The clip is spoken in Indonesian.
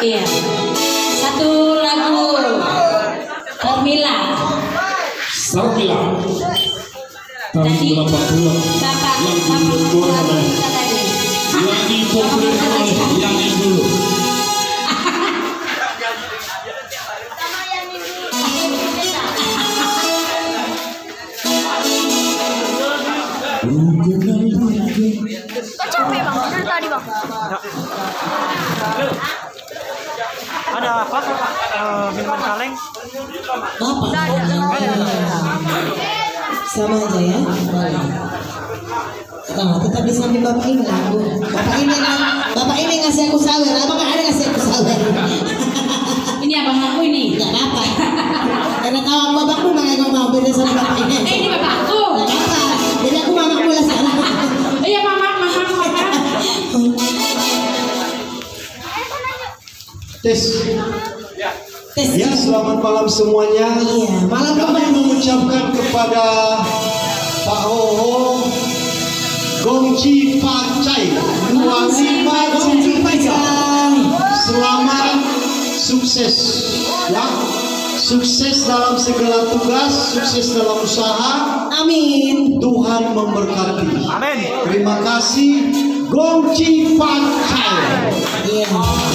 Iya. Satu lagu Formula. Sarmila. Tahun 80 yang dibuat oleh yang dipopulerkan oleh yang dulu. Kok capek bang? Dari tadi bang. Ada apa Pak? Minuman kaleng? Bapak sama aja ya. Nah, tetap di samping bapak ini lah. Bapak ini ngasih aku sawer. Abang nggak ada ngasih aku sawer. Ini abang aku ini. Nggak apa-apa. Karena tahu babakmu makanya mau beda sama bapak ini. Ini bapakku. Nggak apa-apa. Jadi aku mamamu lah sekarang. Iya mama. Tes. Tes. Ya, selamat malam semuanya. Iya, malam kami kembali. mengucapkan kepada Pak Hoho Gongji Pacai 2573. Selamat sukses ya. Sukses dalam segala tugas, sukses dalam usaha. Amin. Tuhan memberkati. Amin. Terima kasih Gongji Pacai. Iya.